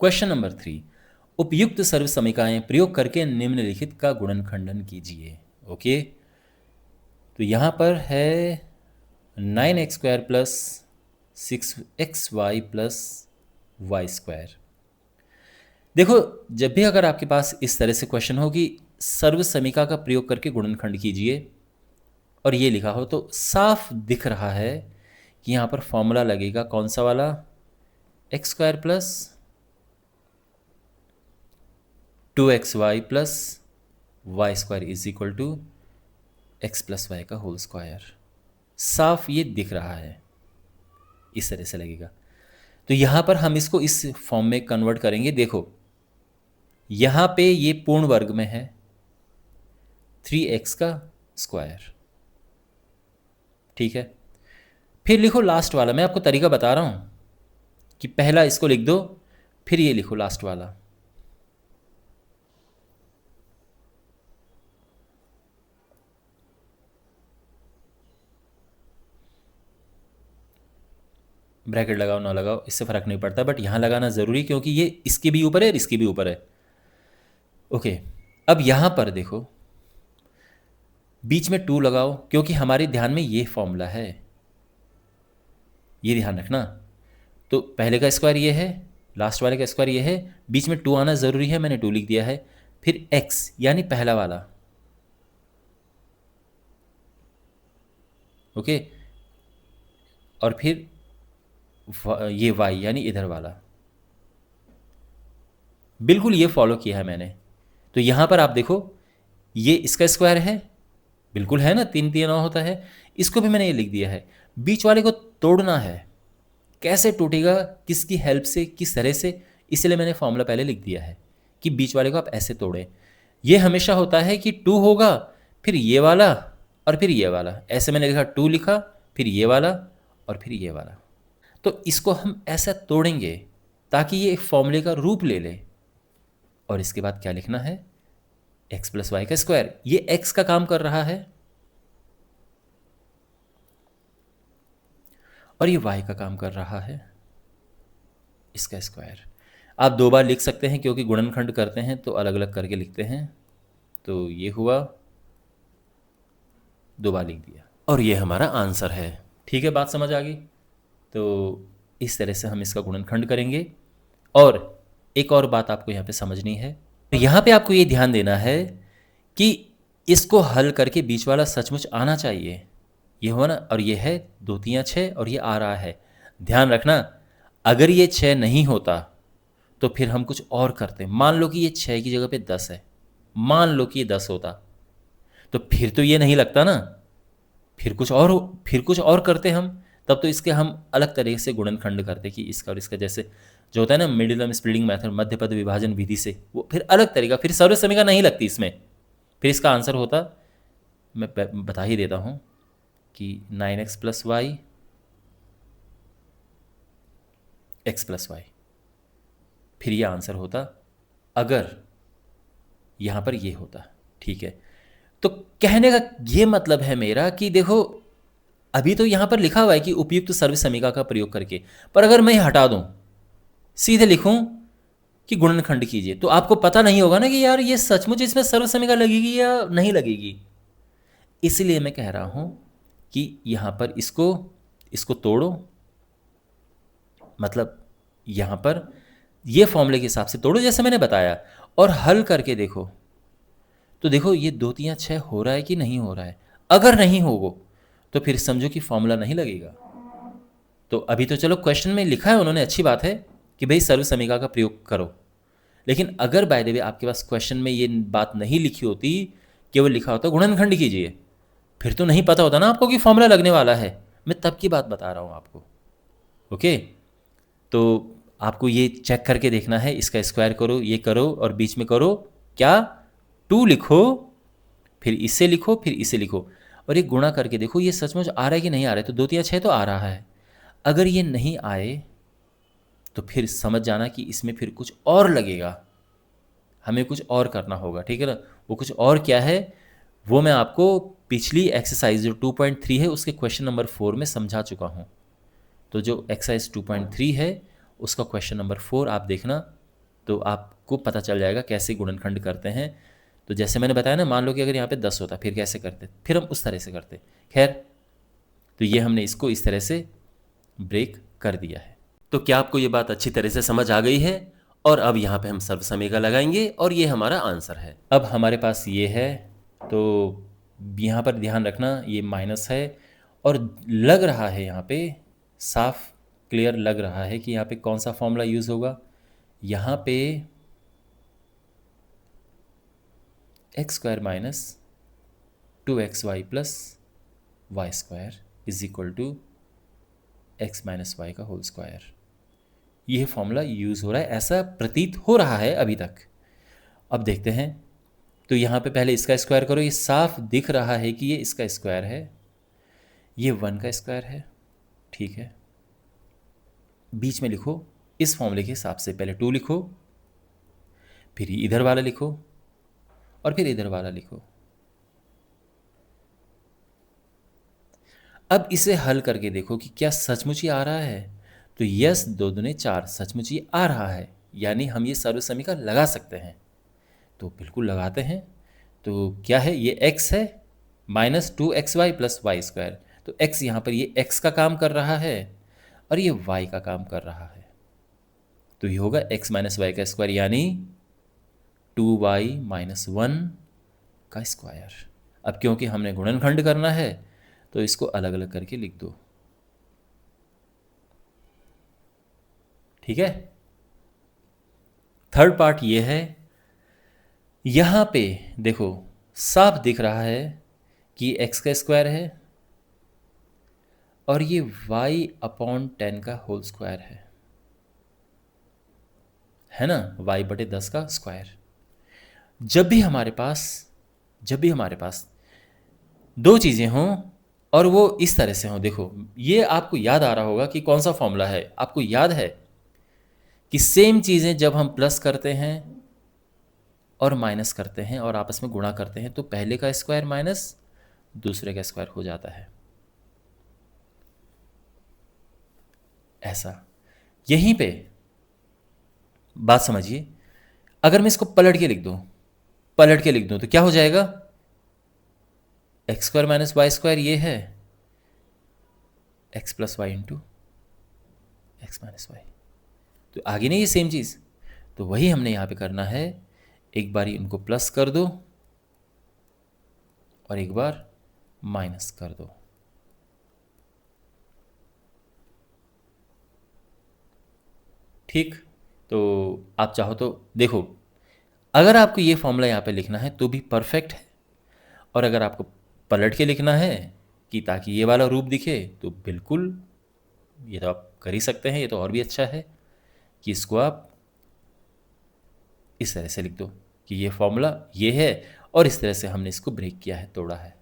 Question number 3, उपयुक्त सर्व समीकरण प्रयोग करके निम्नलिखित का गुणनखंडन कीजिए। ओके, तो यहाँ पर है 9x² plus 6xy plus Y square. देखो, जब भी अगर आपके पास इस तरह से क्वेश्चन हो कि सर्व समीकरण का प्रयोग करके गुणनखंड कीजिए और ये लिखा हो, तो साफ दिख रहा है कि यहाँ पर फॉर्मूला लगेगा कौन सा वाला, x² plus 2xy plus Y square is equal to x plus Y का होल स्क्वायर। साफ ये दिख रहा है, इस तरह से लगेगा। तो यहाँ पर हम इसको इस फॉर्म में कन्वर्ट करेंगे। देखो, यहाँ पे ये पूर्ण वर्ग में है 3x का स्क्वायर, ठीक है। फिर लिखो लास्ट वाला, मैं आपको तरीका बता रहा हूँ कि पहला इसको लिख दो, फिर ये लिखो लास्ट वाला। ब्रैकेट लगाओ ना लगाओ इससे फ़र्क नहीं पड़ता, बट यहाँ लगाना ज़रूरी क्योंकि ये इसके भी ऊपर है और इसके भी ऊपर है। ओके, अब यहाँ पर देखो बीच में 2 लगाओ क्योंकि हमारे ध्यान में ये फॉर्मूला है, ये ध्यान रखना। तो पहले का स्क्वायर ये है, लास्ट वाले का स्क्वायर ये है, बीच में 2 आना ज़रूरी है, मैंने 2 लिख दिया है। फिर x यानी पहला वाला, ओके, और फिर ये y यानी इधर वाला। बिल्कुल ये फॉलो किया है मैंने। तो यहाँ पर आप देखो ये इसका स्क्वायर है, बिल्कुल है ना, 3 3 होता है। इसको भी मैंने ये लिख दिया है। बीच वाले को तोड़ना है, कैसे टूटेगा, किसकी हेल्प से, किस तरह से, इसलिए मैंने फॉर्मूला पहले लिख दिया है कि बीच वाले को आप ऐसे तोड़ें। ये हमेशा होता है कि 2 होगा, फिर ये वाला और फिर ये वाला, ऐसे मैंने लिखा 2 लिखा, फिर ये वाला और फिर ये वाला। तो इसको हम ऐसा तोड़ेंगे ताकि ये एक फॉर्मूले का रूप ले ले। और इसके बाद क्या लिखना है, x प्लस वाई का स्क्वायर। ये x का काम कर रहा है और ये y का काम कर रहा है, इसका स्क्वायर। आप 2 बार लिख सकते हैं क्योंकि गुणनखंड करते हैं तो अलग अलग करके लिखते हैं। तो ये हुआ, 2 बार लिख दिया और ये हमारा आंसर है। ठीक है, बात समझ आ गई। तो इस तरह से हम इसका गुणनखंड करेंगे। और एक और बात आपको यहाँ पे समझनी है, यहाँ पे आपको ये ध्यान देना है कि इसको हल करके बीच वाला सचमुच आना चाहिए, ये हो ना। और ये है 2 3 6 और ये आ रहा है। ध्यान रखना, अगर ये 6 नहीं होता तो फिर हम कुछ और करते। मान लो कि ये 6 की जगह पे 10 है, मान लो कि ये 10 होता तो फिर तो ये नहीं लगता ना, फिर कुछ और करते हम। तब तो इसके हम अलग तरीके से गुणनखंड करते कि इसका और इसका, जैसे जो होता है ना मिडिलम स्प्लिटिंग मेथड, मध्य पद विभाजन विधि से, वो फिर अलग तरीका, फिर सर्व समीकरण नहीं लगती इसमें। फिर इसका आंसर होता, मैं बता ही देता हूँ कि 9x plus Y x plus Y, फिर ये आंसर होता अगर यहाँ पर ये होता। ठीक है, तो कहने का ये मतलब है मेरा कि देखो अभी तो यहाँ पर लिखा हुआ है कि उपयुक्त सर्व समीकरण का प्रयोग करके, पर अगर मैं हटा दूँ, सीधे लिखूँ कि गुणनखंड कीजिए, तो आपको पता नहीं होगा ना कि यार ये सचमुच इसमें सर्व समीकरण लगेगी या नहीं लगेगी। इसलिए मैं कह रहा हूँ कि यहाँ पर इसको तोड़ो, मतलब यहाँ पर ये फॉर्मूले के हिसाब से तोड़ो जैसे मैंने बताया, और हल करके देखो। तो देखो ये 2 3 6 हो रहा है कि नहीं हो रहा है। अगर नहीं होगा तो फिर समझो कि फॉर्मूला नहीं लगेगा। तो अभी तो चलो क्वेश्चन में लिखा है उन्होंने, अच्छी बात है कि भाई सर्व समीकरण का प्रयोग करो। लेकिन अगर बाय द वे आपके पास क्वेश्चन में ये बात नहीं लिखी होती, केवल लिखा होता गुणनखंड कीजिए, फिर तो नहीं पता होता ना आपको कि फॉर्मूला लगने वाला है। मैं तब की बात बता रहा हूँ आपको। ओके, तो आपको ये चेक करके देखना है, इसका स्क्वायर करो, ये करो और बीच में करो क्या, 2 लिखो, फिर इसे लिखो, फिर इसे लिखो और ये गुणा करके देखो ये सचमुच आ रहा है कि नहीं आ रहा है। तो 2 3 6 तो आ रहा है। अगर ये नहीं आए तो फिर समझ जाना कि इसमें फिर कुछ और लगेगा, हमें कुछ और करना होगा। ठीक है ना, वो कुछ और क्या है वो मैं आपको पिछली एक्सरसाइज जो 2.3 है उसके क्वेश्चन नंबर 4 में समझा चुका हूँ। तो जो एक्सरसाइज 2.3 है उसका क्वेश्चन नंबर 4 आप देखना, तो आपको पता चल जाएगा कैसे गुणनखंड करते हैं। तो जैसे मैंने बताया ना, मान लो कि अगर यहाँ पे 10 होता फिर कैसे करते, फिर हम उस तरह से करते। खैर, तो ये हमने इसको इस तरह से ब्रेक कर दिया है। तो क्या आपको ये बात अच्छी तरह से समझ आ गई है? और अब यहाँ पे हम सर्वसमीका लगाएंगे और ये हमारा आंसर है। अब हमारे पास ये है, तो यहाँ पर ध्यान रखना ये माइनस है, और लग रहा है यहाँ पे साफ क्लियर लग रहा है कि यहाँ पे कौन सा फॉर्मूला यूज़ होगा। यहाँ पे X square minus 2xy plus Y square is equal to X minus Y का होल स्क्वायर, यह फॉर्मूला यूज़ हो रहा है, ऐसा प्रतीत हो रहा है अभी तक। अब देखते हैं, तो यहाँ पे पहले इसका स्क्वायर करो, ये साफ दिख रहा है कि ये इसका स्क्वायर है, ये 1 का स्क्वायर है, ठीक है। बीच में लिखो इस फॉर्मूले के हिसाब से, पहले 2 लिखो, फिर इधर वाला लिखो, और फिर इधर वाला लिखो। अब इसे हल करके देखो कि क्या सचमुच ही आ रहा है। तो यस, 2 दूने 4 सचमुच ही आ रहा है, यानी हम ये सर्वसमीका लगा सकते हैं। तो बिल्कुल लगाते हैं। तो क्या है, ये x है minus 2xy plus Y square. तो x यहाँ पर ये x का काम कर रहा है और ये y का काम कर रहा है, तो ये होगा x माइनस वाई का स्क्वायर, यानी 2y माइनस 1 का स्क्वायर। अब क्योंकि हमने गुणनखंड करना है तो इसको अलग अलग करके लिख दो, ठीक है। थर्ड पार्ट ये है, यहाँ पे देखो साफ दिख रहा है कि x का स्क्वायर है और ये y अपॉन 10 का होल स्क्वायर है ना, y बटे 10 का स्क्वायर। जब भी हमारे पास दो चीज़ें हों और वो इस तरह से हों, देखो ये आपको याद आ रहा होगा कि कौन सा फॉर्मूला है। आपको याद है कि सेम चीज़ें जब हम प्लस करते हैं और माइनस करते हैं और आपस में गुणा करते हैं तो पहले का स्क्वायर माइनस दूसरे का स्क्वायर हो जाता है, ऐसा। यहीं पे बात समझिए, अगर मैं इसको पलट के लिख दूं तो क्या हो जाएगा, X square minus Y square ये है X plus Y into X minus Y. तो आगे नहीं ये सेम चीज़, तो वही हमने यहाँ पे करना है। एक बार इनको प्लस कर दो और एक बार माइनस कर दो, ठीक। तो आप चाहो तो देखो, अगर आपको ये फॉर्मूला यहाँ पे लिखना है तो भी परफेक्ट है, और अगर आपको पलट के लिखना है कि ताकि ये वाला रूप दिखे तो बिल्कुल ये तो आप कर ही सकते हैं। ये तो और भी अच्छा है कि इसको आप इस तरह से लिख दो कि ये फॉर्मूला ये है और इस तरह से हमने इसको ब्रेक किया है, तोड़ा है।